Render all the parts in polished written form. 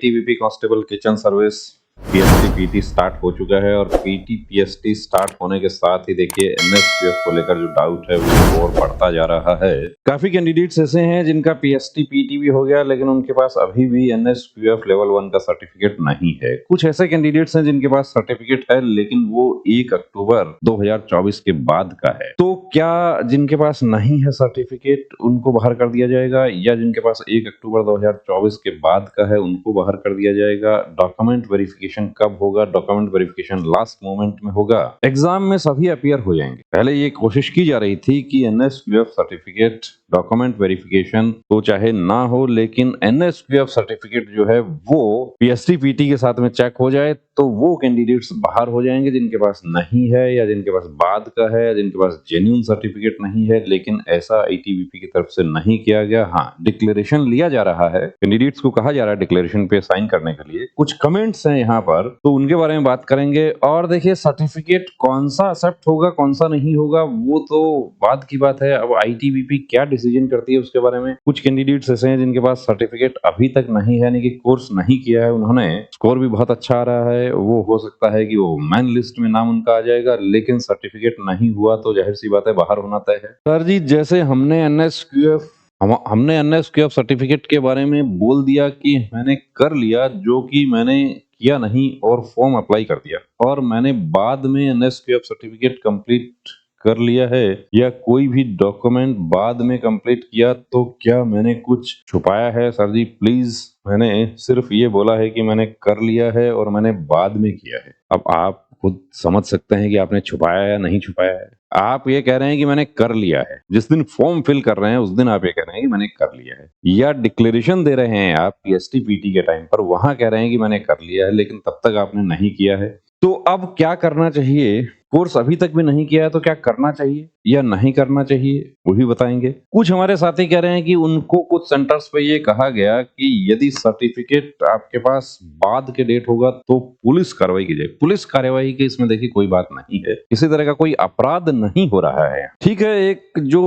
TVP constable kitchen service PST PT start हो चुका है और पीटी पीएसटी स्टार्ट होने के साथ ही देखिए एनएसक्यूएफ को लेकर जो डाउट है वो और बढ़ता जा रहा है। काफी कैंडिडेट्स ऐसे हैं जिनका पीएसटी पीटी भी हो गया लेकिन उनके पास अभी भी एनएसक्यूएफ लेवल 1 का सर्टिफिकेट नहीं है। कुछ ऐसे कैंडिडेट्स हैं जिनके पास सर्टिफिकेट है लेकिन वो 1 अक्टूबर 2024 के बाद का है। तो क्या जिनके पास नहीं है सर्टिफिकेट उनको बाहर कर दिया जाएगा या जिनके पास 1 अक्टूबर 2024 के बाद का है उनको बाहर कर दिया जाएगा? डॉक्यूमेंट वेरिफिकेशन कब होगा? डॉक्यूमेंट वेरिफिकेशन लास्ट मोमेंट में होगा, एग्जाम में सभी अपीयर हो जाएंगे। पहले ये कोशिश की जा रही थी कि एनएसक्यूएफ सर्टिफिकेट डॉक्यूमेंट वेरिफिकेशन तो चाहे ना हो लेकिन एनएसक्यूएफ सर्टिफिकेट जो है वो पीएसटी पीटी के साथ में चेक हो जाए तो वो कैंडिडेट्स बाहर हो जाएंगे जिनके पास नहीं है या जिनके पास बाद का है या जिनके पास जेन्युइन सर्टिफिकेट नहीं है। लेकिन ऐसा आईटीबीपी की तरफ से नहीं किया गया। हाँ, डिक्लेरेशन लिया जा रहा है, कैंडिडेट्स को कहा जा रहा है डिक्लेरेशन पे साइन करने के लिए। कुछ कमेंट्स हैं यहाँ पर तो उनके बारे में बात करेंगे। और देखिए सर्टिफिकेट कौन सा एक्सेप्ट होगा कौन सा नहीं होगा वो तो बाद की बात है। अब आईटीबीपी क्या डिसीजन करती है उसके बारे में। कुछ कैंडिडेट्स ऐसे हैं जिनके पास सर्टिफिकेट अभी तक नहीं है, यानी कि कोर्स नहीं किया है उन्होंने, स्कोर भी बहुत अच्छा आ रहा है, वो हो सकता है कि वो मेन लिस्ट में नाम उनका आ जाएगा लेकिन सर्टिफिकेट नहीं हुआ तो जाहिर सी बात है बाहर होना तय है। सर जी, जैसे हमने एनएसक्यूएफ सर्टिफिकेट के बारे में बोल दिया कि मैंने कर लिया जो कि मैंने किया नहीं और फॉर्म अप्लाई कर दिया और मैंने बाद में एनएसक्यूएफ सर्टिफिकेट कंप्लीट कर लिया है या कोई भी डॉक्यूमेंट बाद में कंप्लीट किया तो क्या मैंने कुछ छुपाया है? सर जी प्लीज, मैंने सिर्फ ये बोला है कि मैंने कर लिया है और मैंने बाद में किया है। अब आप खुद समझ सकते हैं कि आपने छुपाया या नहीं छुपाया है। आप ये कह रहे हैं कि मैंने कर लिया है, जिस दिन फॉर्म फिल कर रहे हैं उस दिन आप ये कह रहे हैं कि मैंने कर लिया है, या डिक्लेरेशन दे रहे हैं आप पीएसटी पीटी के टाइम पर वहां कह रहे हैं कि मैंने कर लिया है लेकिन तब तक आपने नहीं किया है। तो अब क्या करना चाहिए? कोर्स अभी तक भी नहीं किया है तो क्या करना चाहिए या नहीं करना चाहिए वो भी बताएंगे। कुछ हमारे साथी कह रहे हैं कि उनको कुछ सेंटर्स पे ये कहा गया कि यदि सर्टिफिकेट आपके पास बाद के डेट होगा तो पुलिस कार्रवाई की जाए। पुलिस कार्रवाई की इसमें देखिए कोई बात नहीं है, किसी तरह का कोई अपराध नहीं हो रहा है। ठीक है, एक जो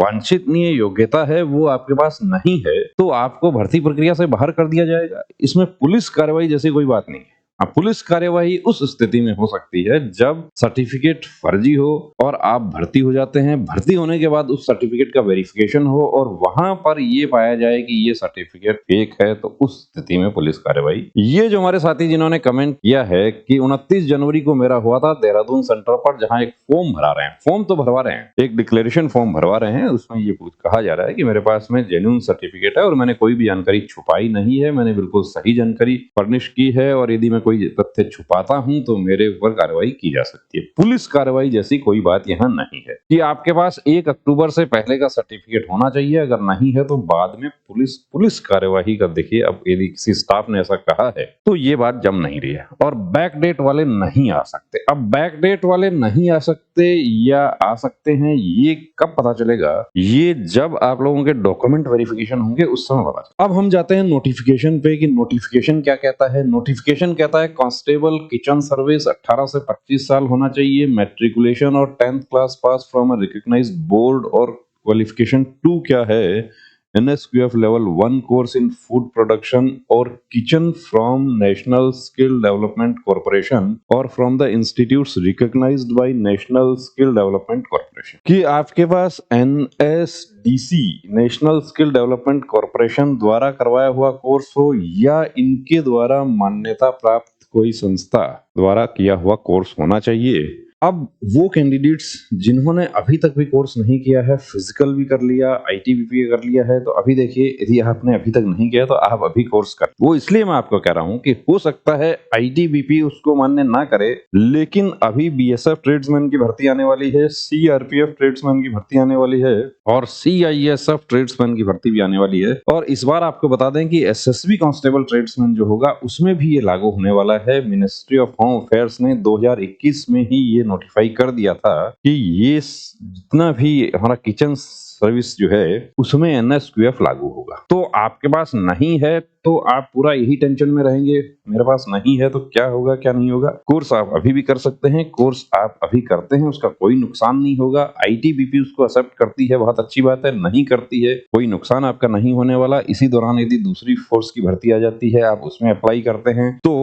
वांछनीय योग्यता है वो आपके पास नहीं है तो आपको भर्ती प्रक्रिया से बाहर कर दिया जाएगा। इसमें पुलिस कार्रवाई जैसी कोई बात नहीं है। पुलिस कार्यवाही उस स्थिति में हो सकती है जब सर्टिफिकेट फर्जी हो और आप भर्ती हो जाते हैं। भर्ती होने के बाद उस सर्टिफिकेट का वेरिफिकेशन हो और वहां पर ये पाया जाए कि ये सर्टिफिकेट फेक है तो उस स्थिति में पुलिस कार्यवाही। ये जो हमारे साथी जिन्होंने कमेंट किया है कि 29 जनवरी को मेरा हुआ था देहरादून सेंटर पर, जहां एक फॉर्म भरा रहे हैं, फॉर्म तो भरवा रहे हैं, एक डिक्लेरेशन फॉर्म भरवा रहे हैं, उसमें ये कहा जा रहा है कि मेरे पास में जेन्युइन सर्टिफिकेट है और मैंने कोई भी जानकारी छुपाई नहीं है, मैंने बिल्कुल सही जानकारी फर्निश की है और यदि मैं कोई तथ्य छुपाता हूं तो मेरे ऊपर कार्रवाई की जा सकती है। पुलिस कार्रवाई जैसी कोई बात यहां नहीं है कि आपके पास 1 अक्टूबर से पहले का सर्टिफिकेट होना चाहिए, अगर नहीं है तो बाद में पुलिस कार्रवाई कर। देखिए अब यदि किसी स्टाफ ने ऐसा कहा है तो ये बात जम नहीं रही है। और बैक डेट वाले नहीं आ सकते। अब बैक डेट वाले नहीं आ सकते या आ सकते हैं ये कब पता चलेगा? ये जब आप लोगों के डॉक्यूमेंट वेरिफिकेशन होंगे उस समय पता चलेगा। अब हम जाते हैं नोटिफिकेशन पे कि नोटिफिकेशन क्या कहता है। नोटिफिकेशन कहता है कांस्टेबल किचन सर्विस 18 से 25 साल होना चाहिए, मैट्रिकुलेशन और 10th class pass from a recognised board और क्वालिफिकेशन 2 क्या है? NSQF level 1 course in food production और kitchen from National Skill Development Corporation और from the institutes recognised by National Skill Development Corporation. कि आपके पास NSDC National Skill Development Corporation द्वारा करवाया हुआ कोर्स हो या इनके द्वारा मान्यता प्राप्त कोई संस्था द्वारा किया हुआ कोर्स होना चाहिए। अब वो कैंडिडेट्स जिन्होंने अभी तक भी कोर्स नहीं किया है, फिजिकल भी कर लिया, आईटीबीपी कर लिया है, तो अभी देखिए यदि आपने अभी तक नहीं किया तो आप अभी कोर्स कर। वो इसलिए मैं आपको कह रहा हूं कि हो सकता है आईटीबीपी उसको मान्य ना करे लेकिन अभी बीएसएफ ट्रेड्समैन की भर्ती आने वाली है, सीआरपीएफ ट्रेड्समैन की भर्ती आने वाली है और सीआईएसएफ ट्रेड्समैन की भर्ती भी आने वाली है। और इस बार आपको बता दें कि एसएसबी कांस्टेबल ट्रेड्समैन जो होगा उसमें भी ये लागू होने वाला है। मिनिस्ट्री ऑफ होम अफेयर्स ने 2021 में ही ये नोटिफाई कर दिया था कि ये जितना भी हमारा किचन सर्विस जो है उसमें NSQF लागू होगा। तो आपके पास नहीं है तो आप पूरा यही टेंशन में रहेंगे, मेरे पास नहीं है तो क्या होगा क्या नहीं होगा। कोर्स आप अभी भी कर सकते हैं, कोर्स आप अभी करते हैं, उसका कोई नुकसान नहीं होगा। ITBP उसको एक्सेप्ट करती है, बहुत अच्छी बात है। नहीं करती है, कोई नुकसान आपका नहीं होने वाला। इसी दौरान यदि दूसरी फोर्स की भर्ती आ जाती है, आप उसमें अप्लाई करते हैं, तो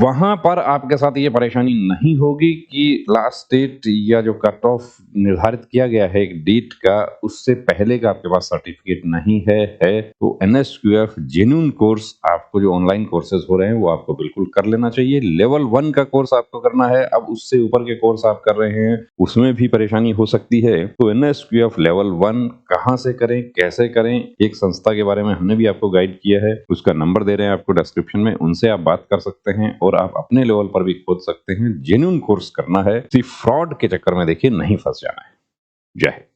वहां पर आपके साथ ये परेशानी नहीं होगी कि लास्ट डेट या जो कट ऑफ निर्धारित किया गया है एक डेट का, उससे पहले का आपके पास सर्टिफिकेट नहीं है तो NSQF जेन्युइन कोर्स आपको जो ऑनलाइन कोर्सेज हो रहे हैं वो आपको बिल्कुल कर लेना चाहिए। लेवल 1 का कोर्स आपको करना है। अब उससे ऊपर के कोर्स आप कर रहे हैं उसमें भी परेशानी हो सकती है, तो NSQF लेवल 1 कहां से करें, कैसे करें, एक संस्था के बारे में हमने भी आपको गाइड किया है, उसका नंबर दे रहे हैं आपको डिस्क्रिप्शन में, उनसे आप बात कर सकते हैं और आप अपने लेवल पर भी खोज सकते हैं। जेन्युइन कोर्स करना है, सिर्फ फ्रॉड के चक्कर में देखिए नहीं फंस जाना है। जय हिंद।